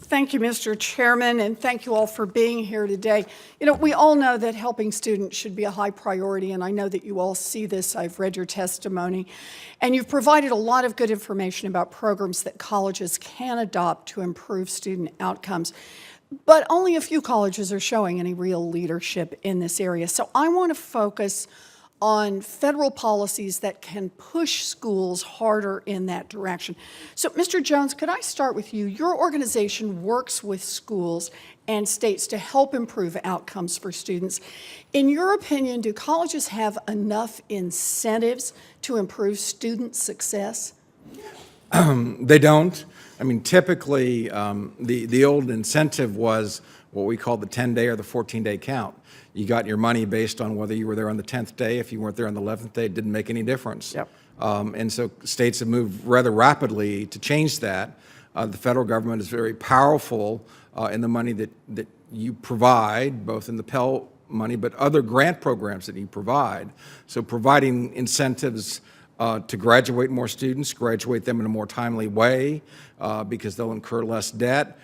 Thank you, Mr. Chairman, and thank you all for being here today. You know, we all know that helping students should be a high priority, and I know that you all see this. I've read your testimony, and you've provided a lot of good information about programs that colleges can adopt to improve student outcomes. But only a few colleges are showing any real leadership in this area. So I want to focus on federal policies that can push schools harder in that direction. So, Mr. Jones, could I start with you? Your organization works with schools and states to help improve outcomes for students. In your opinion, do colleges have enough incentives to improve student success? They don't. I mean, typically, the old incentive was what we call the 10-day or the 14-day count. You got your money based on whether you were there on the 10th day. If you weren't there on the 11th day, it didn't make any difference. Yep. And so states have moved rather rapidly to change that. The federal government is very powerful in the money that you provide, both in the Pell money, but other grant programs that you provide. So providing incentives to graduate more students, graduate them in a more timely way because they'll incur less debt,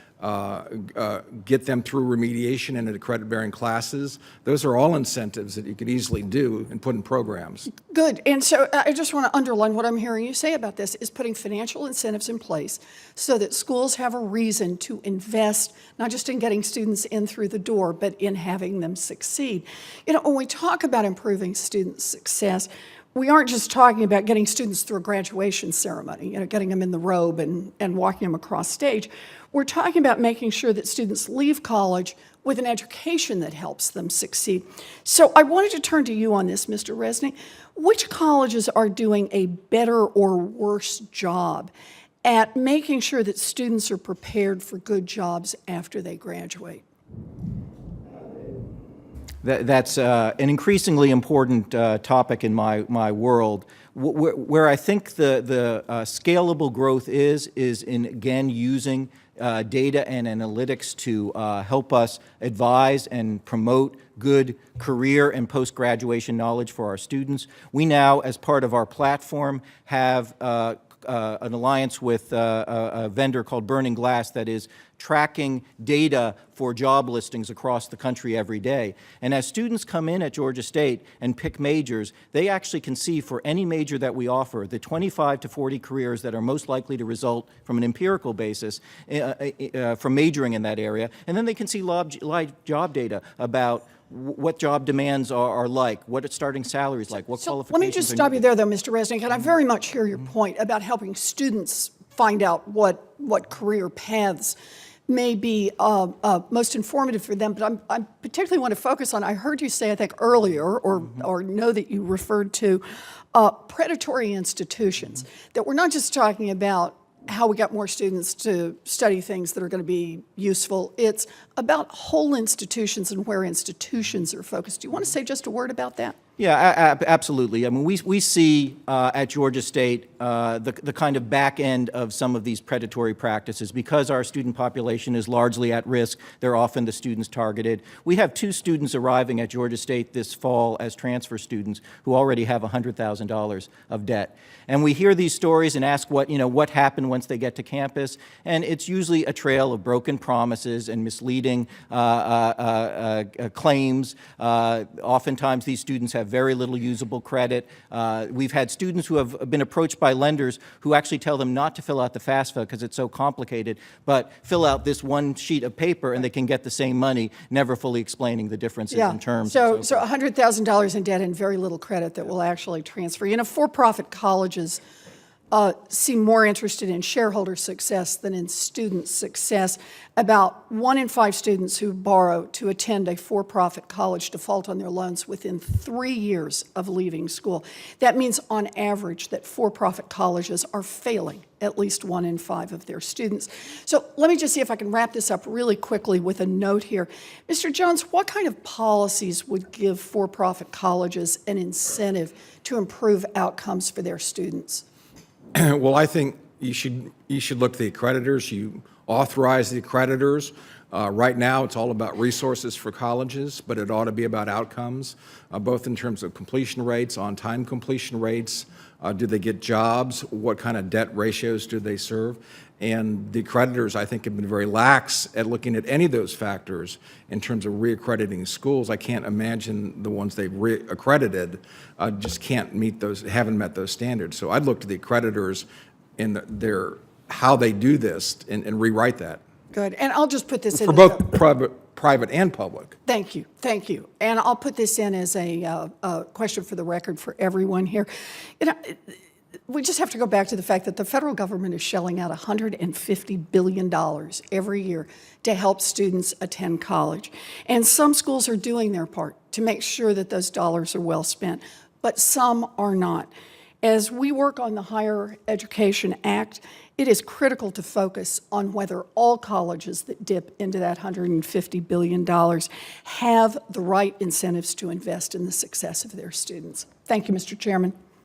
get them through remediation and into credit-bearing classes. Those are all incentives that you could easily do and put in programs. Good. And so I just want to underline what I'm hearing you say about this is putting financial incentives in place so that schools have a reason to invest, not just in getting students in through the door, but in having them succeed. You know, when we talk about improving student success, we aren't just talking about getting students through a graduation ceremony, you know, getting them in the robe and walking them across stage. We're talking about making sure that students leave college with an education that helps them succeed. So I wanted to turn to you on this, Mr. Resnick. Which colleges are doing a better or worse job at making sure that students are prepared for good jobs after they graduate? That's an increasingly important topic in my world. Where I think the scalable growth is in, again, using data and analytics to help us advise and promote good career and post-graduation knowledge for our students. We now, as part of our platform, have an alliance with a vendor called Burning Glass that is tracking data for job listings across the country every day. And as students come in at Georgia State and pick majors, they actually can see for any major that we offer the 25 to 40 careers that are most likely to result from an empirical basis from majoring in that area. And then they can see live job data about what job demands are like, what starting salaries like, what qualifications. Let me just stop you there, though, Mr. Resnick, and I very much hear your point about helping students find out what career paths may be most informative for them. But I particularly want to focus on, I heard you say, I think earlier, or know that you referred to predatory institutions, that we're not just talking about how we got more students to study things that are going to be useful. It's about whole institutions and where institutions are focused. Do you want to say just a word about that? Yeah, absolutely. I mean, we see at Georgia State the kind of back end of some of these predatory practices. Because our student population is largely at risk, they're often the students targeted. We have 2 students arriving at Georgia State this fall as transfer students who already have $100,000 of debt. And we hear these stories and ask what happened once they get to campus. And it's usually a trail of broken promises and misleading claims. Oftentimes these students have very little usable credit. We've had students who have been approached by lenders who actually tell them not to fill out the FAFSA because it's so complicated, but fill out this one sheet of paper and they can get the same money, never fully explaining the differences in terms. So $100,000 in debt and very little credit that will actually transfer. You know, for-profit colleges seem more interested in shareholder success than in student success. About 1 in 5 students who borrow to attend a for-profit college default on their loans within 3 years of leaving school. That means, on average, that for-profit colleges are failing at least 1 in 5 of their students. So let me just see if I can wrap this up really quickly with a note here. Mr. Jones, what kind of policies would give for-profit colleges an incentive to improve outcomes for their students? Well, I think you should look to the accreditors. You authorize the accreditors. Right now, it's all about resources for colleges, but it ought to be about outcomes, both in terms of completion rates, on-time completion rates. Do they get jobs? What kind of debt ratios do they serve? And the accreditors, I think, have been very lax at looking at any of those factors in terms of reaccrediting schools. I can't imagine the ones they've reaccredited just haven't met those standards. So I'd look to the accreditors in how they do this and rewrite that. Good. And I'll just put this in. For both private and public. Thank you. Thank you. And I'll put this in as a question for the record for everyone here. You know, we just have to go back to the fact that the federal government is shelling out $150 billion every year to help students attend college. And some schools are doing their part to make sure that those dollars are well spent, but some are not. As we work on the Higher Education Act, it is critical to focus on whether all colleges that dip into that $150 billion have the right incentives to invest in the success of their students. Thank you, Mr. Chairman.